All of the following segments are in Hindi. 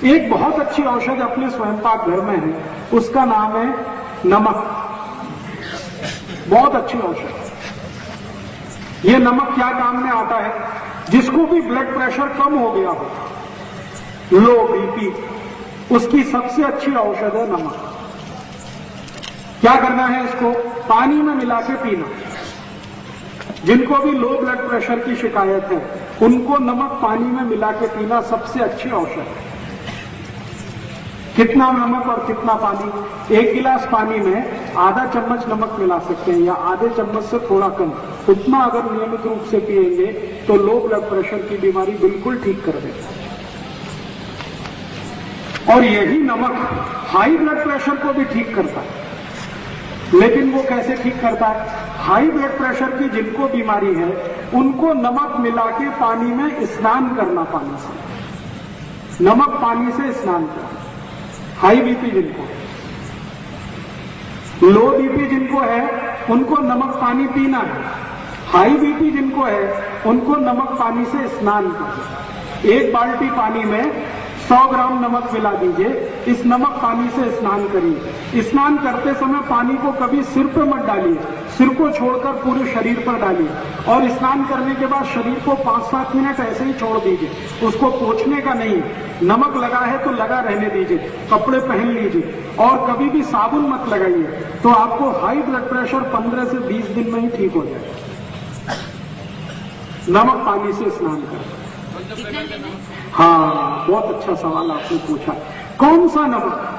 एक बहुत अच्छी औषध अपने स्वयंपाक घर में है, उसका नाम है नमक। बहुत अच्छी औषध। ये नमक क्या काम में आता है? जिसको भी ब्लड प्रेशर कम हो गया हो, लो बीपी, उसकी सबसे अच्छी औषध है नमक। क्या करना है? इसको पानी में मिला के पीना। जिनको भी लो ब्लड प्रेशर की शिकायत है, उनको नमक पानी में मिला के पीना सबसे अच्छी औषध है। कितना नमक और कितना पानी? 1 गिलास पानी में आधा चम्मच नमक मिला सकते हैं या आधे चम्मच से थोड़ा कम। उतना अगर नियमित रूप से पिएंगे तो लो ब्लड प्रेशर की बीमारी बिल्कुल ठीक कर देता है। और यही नमक हाई ब्लड प्रेशर को भी ठीक करता है। लेकिन वो कैसे ठीक करता है? हाई ब्लड प्रेशर की जिनको बीमारी है, उनको नमक मिला के पानी में स्नान करना, पानी से, नमक पानी से स्नान करना। हाई बीपी जिनको, लो बीपी जिनको है, उनको नमक पानी पीना है। हाई बीपी जिनको है, उनको नमक पानी से स्नान करना। 1 बाल्टी पानी में 100 ग्राम नमक मिला दीजिए, इस नमक पानी से स्नान करिए। स्नान करते समय पानी को कभी सिर पर मत डालिए, सिर को छोड़कर पूरे शरीर पर डालिए। और स्नान करने के बाद शरीर को 5-7 मिनट ऐसे ही छोड़ दीजिए, उसको पोंछने का नहीं। नमक लगा है तो लगा रहने दीजिए, कपड़े पहन लीजिए और कभी भी साबुन मत लगाइए। तो आपको हाई ब्लड प्रेशर 15 से 20 दिन में ही ठीक हो जाएगा। नमक पानी से स्नान करें। हाँ, बहुत अच्छा सवाल आपने पूछा। कौन सा नमक?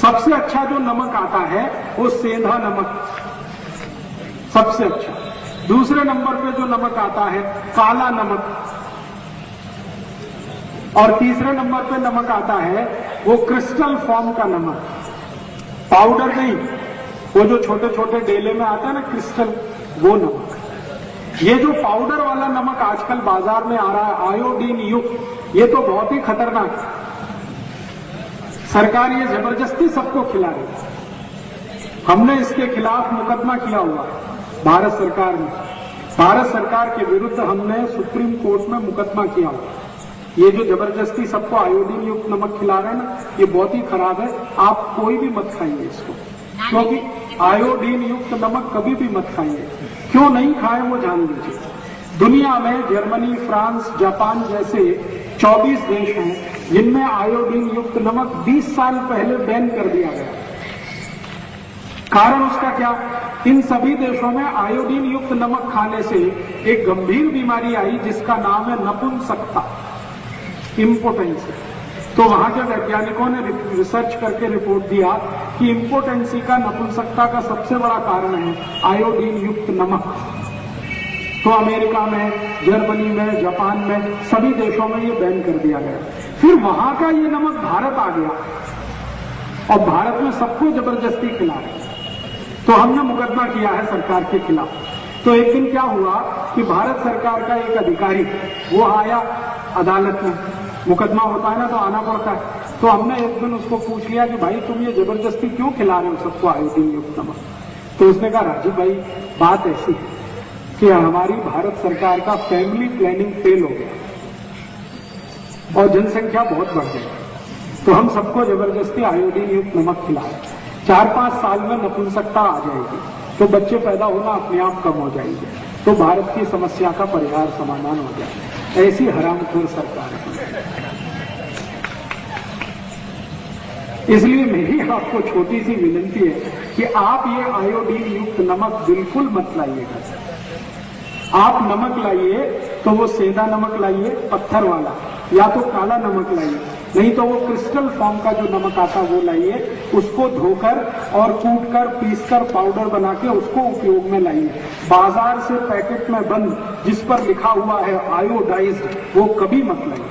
सबसे अच्छा जो नमक आता है वो सेंधा नमक, सबसे अच्छा। दूसरे नंबर पे जो नमक आता है काला नमक, और तीसरे नंबर पे नमक आता है वो क्रिस्टल फॉर्म का नमक, पाउडर नहीं, वो जो छोटे छोटे डेले में आता है ना क्रिस्टल, वो नमक। ये जो पाउडर वाला नमक आजकल बाजार में आ रहा है आयोडीन युक्त, ये तो बहुत ही खतरनाक है। सरकार ये जबरदस्ती सबको खिला रही है। हमने इसके खिलाफ मुकदमा किया हुआ भारत सरकार ने। भारत सरकार के विरुद्ध हमने सुप्रीम कोर्ट में मुकदमा किया हुआ। ये जो जबरदस्ती सबको आयोडीन युक्त नमक खिला रहे हैं ना, ये बहुत ही खराब है। आप कोई भी मत खाइए इसको, क्योंकि आयोडीन युक्त नमक कभी भी मत खाइए। क्यों नहीं खाएं वो जान लीजिए। दुनिया में जर्मनी, फ्रांस, जापान जैसे 24 देश हैं जिनमें आयोडीन युक्त नमक 20 साल पहले बैन कर दिया गया। कारण उसका क्या? इन सभी देशों में आयोडीन युक्त नमक खाने से एक गंभीर बीमारी आई जिसका नाम है नपुंसकता, इम्पोटेंसी। तो वहां के वैज्ञानिकों ने रिसर्च करके रिपोर्ट दिया कि इम्पोटेंसी का, नपुंसकता का सबसे बड़ा कारण है आयोडीन युक्त नमक। तो अमेरिका में, जर्मनी में, जापान में, सभी देशों में ये बैन कर दिया गया। फिर वहां का ये नमक भारत आ गया और भारत में सबको जबरदस्ती खिला रहे। तो हमने मुकदमा किया है सरकार के खिलाफ। तो एक दिन क्या हुआ कि भारत सरकार का एक अधिकारी वो आया अदालत में, मुकदमा होता है ना तो आना पड़ता है। तो हमने एक दिन उसको पूछ लिया कि भाई तुम ये जबरदस्ती क्यों खिला रहे हो सबको आयोडीन युक्त नमक? तो उसने कहा राजीव भाई बात ऐसी है कि हमारी भारत सरकार का फैमिली प्लानिंग फेल हो गया और जनसंख्या बहुत बढ़ गई, तो हम सबको जबरदस्ती आयोडीन युक्त नमक खिलाए। 4-5 साल में नपुंसकता आ जाएगी, तो बच्चे पैदा होना अपने आप कम हो जाएंगे, तो भारत की समस्या का परिहार समाधान हो जाएगा। ऐसी हरामखोर सरकार है। इसलिए मेरी आपको छोटी सी विनती है कि आप ये आयोडीन युक्त नमक बिल्कुल मत लाइएगा। आप नमक लाइए तो वो सेंधा नमक लाइए, पत्थर वाला, या तो काला नमक लाइए, नहीं तो वो क्रिस्टल फॉर्म का जो नमक आता है वो लाइए। उसको धोकर और कूटकर पीसकर पाउडर बना के उसको उपयोग में लाइए। बाजार से पैकेट में बंद जिस पर लिखा हुआ है आयोडाइज्ड, वो कभी मत लाइए।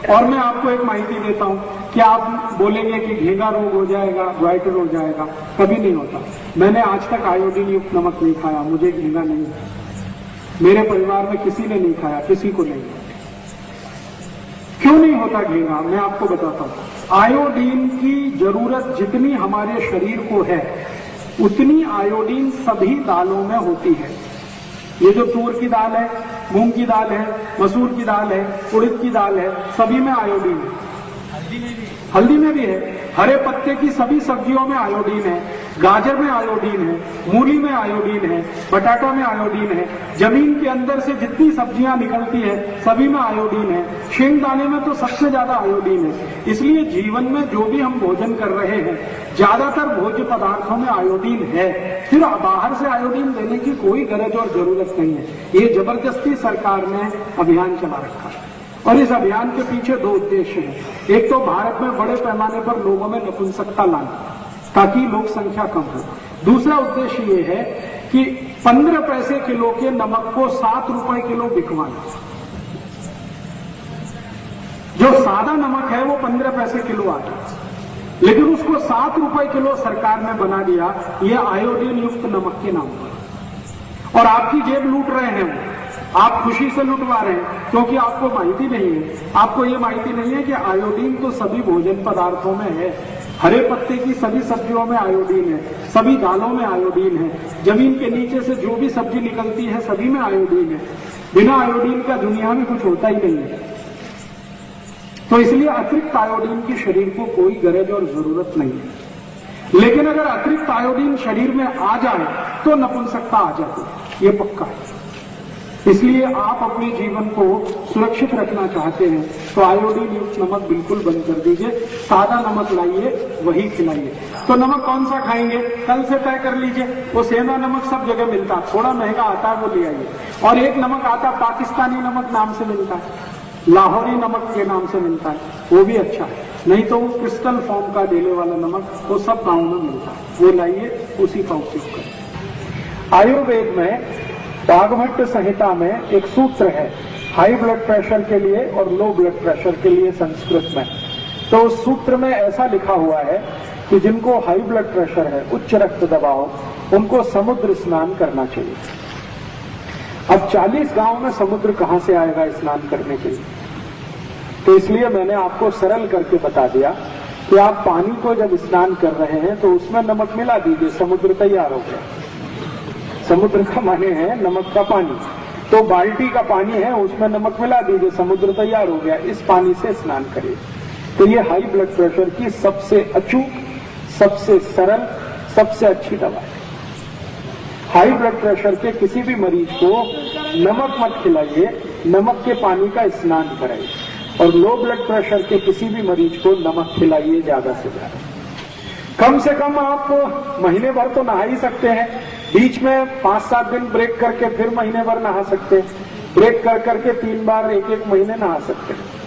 और मैं आपको एक माहिती देता हूं कि आप बोलेंगे कि घेंगा रोग हो जाएगा, ग्वाइटर हो जाएगा, कभी नहीं होता। मैंने आज तक आयोडीन युक्त नमक नहीं खाया, मुझे घेंगा नहीं, मेरे परिवार में किसी ने नहीं खाया, किसी को नहीं। क्यों नहीं होता घेंगा? मैं आपको बताता हूं। आयोडीन की जरूरत जितनी हमारे शरीर को है उतनी आयोडीन सभी दालों में होती है। ये जो तूर की दाल है, मूंग की दाल है, मसूर की दाल है, उड़द की दाल है, सभी में आयोडीन है। हल्दी में भी है। हरे पत्ते की सभी सब्जियों में आयोडीन है। गाजर में आयोडीन है, मूली में आयोडीन है, बटाटा में आयोडीन है। जमीन के अंदर से जितनी सब्जियां निकलती है सभी में आयोडीन है। शेंगदाने में तो सबसे ज्यादा आयोडीन है। इसलिए जीवन में जो भी हम भोजन कर रहे हैं ज्यादातर भोज्य पदार्थों में आयोडीन है। फिर बाहर से आयोडीन देने की कोई गरज और जरूरत नहीं है। ये जबरदस्ती सरकार ने अभियान चला रखा है और इस अभियान के पीछे दो उद्देश्य हैं। एक तो भारत में बड़े पैमाने पर लोगों में नपुंसकता लाना ताकि लोक संख्या कम हो। दूसरा उद्देश्य ये है कि 15 पैसे किलो के नमक को 7 रुपए किलो बिकवाना। जो सादा नमक है वो 15 पैसे किलो आता है, लेकिन उसको 7 रुपए किलो सरकार ने बना दिया ये आयोडीन युक्त नमक के नाम पर। और आपकी जेब लूट रहे हैं वो, आप खुशी से लुटवा रहे हैं क्योंकि आपको माहिती नहीं है। आपको ये माहिती नहीं है कि आयोडीन तो सभी भोजन पदार्थों में है। हरे पत्ते की सभी सब्जियों में आयोडीन है, सभी दालों में आयोडीन है, जमीन के नीचे से जो भी सब्जी निकलती है सभी में आयोडीन है। बिना आयोडीन का दुनिया में कुछ होता ही नहीं है। तो इसलिए अतिरिक्त आयोडीन की शरीर को कोई गरज और जरूरत नहीं है। लेकिन अगर अतिरिक्त आयोडीन शरीर में आ जाए तो नपुंसकता आ जाती है, ये पक्का है। इसलिए आप अपने जीवन को सुरक्षित रखना चाहते हैं तो आयोडीन युक्त नमक बिल्कुल बंद कर दीजिए। सादा नमक लाइए, वही खिलाइए। तो नमक कौन सा खाएंगे कल से तय कर लीजिए। वो सेंधा नमक सब जगह मिलता है, थोड़ा महंगा आता है वो ले आइए। और एक नमक आता है पाकिस्तानी नमक नाम से मिलता है, लाहौरी नमक के नाम से मिलता है, वो भी अच्छा है। नहीं तो वो क्रिस्टल फॉर्म का डेले वाला नमक वो सब गाँव में मिलता है, वो लाइए, उसी का उपयोग करें। आयुर्वेद में वाग्भट संहिता में एक सूत्र है हाई ब्लड प्रेशर के लिए और लो ब्लड प्रेशर के लिए संस्कृत में। तो उस सूत्र में ऐसा लिखा हुआ है कि जिनको हाई ब्लड प्रेशर है, उच्च रक्त दबाव, उनको समुद्र स्नान करना चाहिए। अब 40 गांव में समुद्र कहां से आएगा स्नान करने के लिए? तो इसलिए मैंने आपको सरल करके बता दिया कि आप पानी को जब स्नान कर रहे हैं तो उसमें नमक मिला दीजिए, समुद्र तैयार हो गया। समुद्र का माने है नमक का पानी, तो बाल्टी का पानी है उसमें नमक मिला दीजिए, समुद्र तैयार हो गया। इस पानी से स्नान करिए। तो ये हाई ब्लड प्रेशर की सबसे अचूक, सबसे सरल, सबसे अच्छी दवा है। हाई ब्लड प्रेशर के किसी भी मरीज को नमक मत खिलाइए, नमक के पानी का स्नान कराइए। और लो ब्लड प्रेशर के किसी भी मरीज को नमक खिलाइए ज्यादा से ज्यादा। कम से कम आप महीने भर तो नहा ही सकते हैं, बीच में 5-7 दिन ब्रेक करके फिर महीने भर नहा सकते हैं। ब्रेक कर करके 3 बार एक महीने नहा सकते हैं।